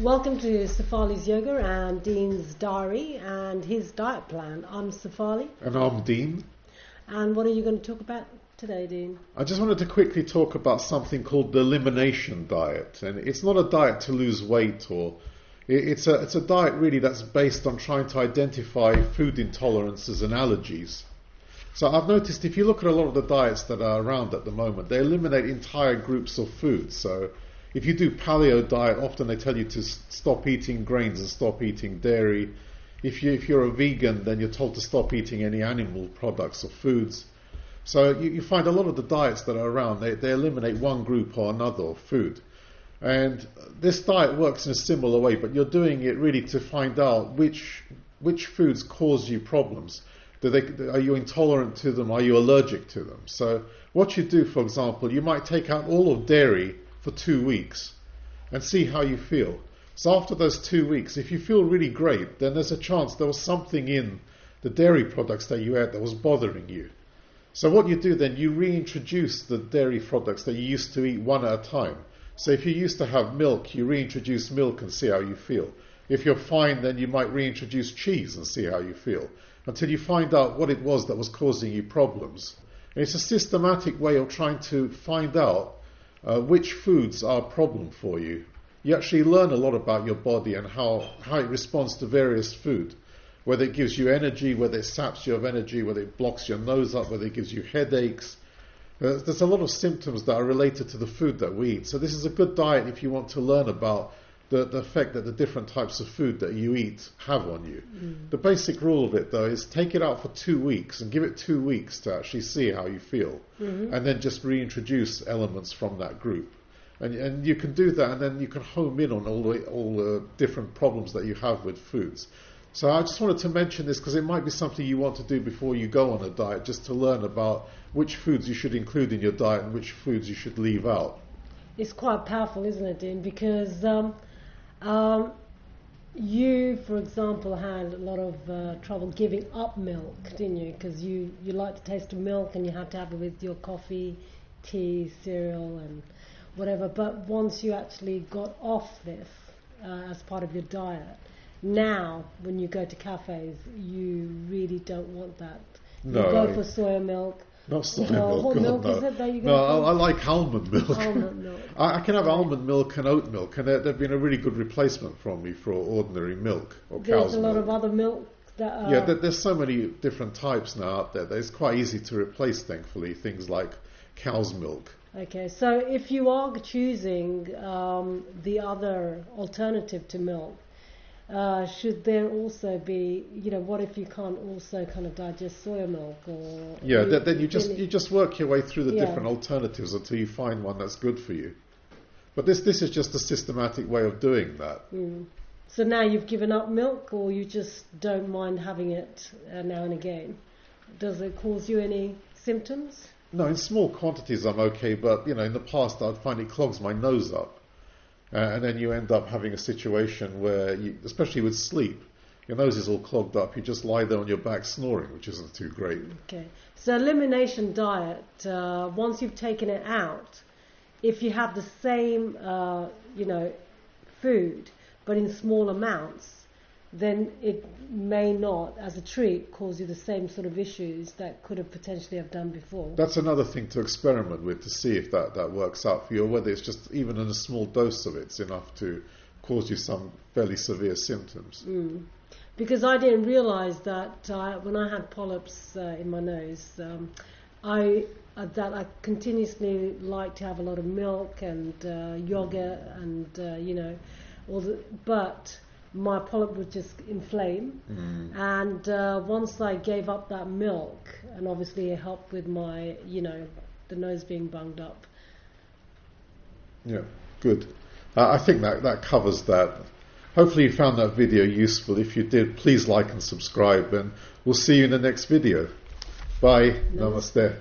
Welcome to Sefali's Yoga and Dean's Diary and his diet plan. I'm Sefali. And I'm Dean. And what are you going to talk about today, Dean? I just wanted to quickly talk about something called the Elimination diet. And it's not a diet to lose weight, or it's a diet really that's based on trying to identify food intolerances and allergies. So I've noticed if you look at a lot of the diets that are around at the moment, they eliminate entire groups of foods. So if you do paleo diet, often they tell you to stop eating grains and stop eating dairy. If you're a vegan, then you're told to stop eating any animal products or foods. So you find a lot of the diets that are around, they eliminate one group or another of food. And this diet works in a similar way, but you're doing it really to find out which foods cause you problems. Are you intolerant to them? Are you allergic to them? So what you do, for example, you might take out all of dairy for 2 weeks and see how you feel. So after those 2 weeks, if you feel really great, then there's a chance there was something in the dairy products that you ate that was bothering you. So what you do then, you reintroduce the dairy products that you used to eat one at a time. So if you used to have milk, you reintroduce milk and see how you feel. If you're fine, then you might reintroduce cheese and see how you feel, until you find out what it was that was causing you problems. And it's a systematic way of trying to find out which foods are a problem for you. You actually learn a lot about your body and how it responds to various food, whether it gives you energy, whether it saps you of energy, whether it blocks your nose up, whether it gives you headaches. There's a lot of symptoms that are related to the food that we eat. So this is a good diet if you want to learn about the effect that the different types of food that you eat have on you. The basic rule of it, though, is take it out for 2 weeks and give it 2 weeks to actually see how you feel, and then just reintroduce elements from that group. And you can do that, and then you can home in on all the different problems that you have with foods. So I just wanted to mention this because it might be something you want to do before you go on a diet, just to learn about which foods you should include in your diet and which foods you should leave out. It's quite powerful, isn't it, Dean? Because you, for example, had a lot of trouble giving up milk, didn't you? Because you like the taste of milk and you had to have it with your coffee, tea, cereal and whatever. But once you actually got off this as part of your diet, now when you go to cafes, you really don't want that. No. You go for soya milk. Not soy milk. What God, milk no. is it that you go No, for? I like almond milk. Almond milk. I can have almond milk and oat milk, and they've been a really good replacement for me for ordinary milk or cow's milk. There's a lot of other milk that are... Yeah, there's so many different types now out there that it's quite easy to replace, thankfully, things like cow's milk. Okay, so if you are choosing the other alternative to milk, should there also be, what if you can't also kind of digest soya milk or... Yeah, then you just work your way through the Yeah. different alternatives until you find one that's good for you. But this is just a systematic way of doing that. So now you've given up milk, or you just don't mind having it now and again? Does it cause you any symptoms? No, in small quantities I'm okay, but in the past I'd find it clogs my nose up. And then you end up having a situation where, especially with sleep, your nose is all clogged up. You just lie there on your back snoring, which isn't too great. Okay. So elimination diet, once you've taken it out, if you have the same, food, but in small amounts, then it may not, as a treat, cause you the same sort of issues that could have potentially have done before. That's another thing to experiment with to see if that works out for you, or whether it's just even in a small dose of it's enough to cause you some fairly severe symptoms. Because I didn't realise that when I had polyps in my nose, I continuously like to have a lot of milk and yogurt and but my polyp would just inflame, and once I gave up that milk, and obviously it helped with my, the nose being bunged up. Yeah, good. I think that covers that. Hopefully you found that video useful. If you did, please like and subscribe, and we'll see you in the next video. Bye. Namaste.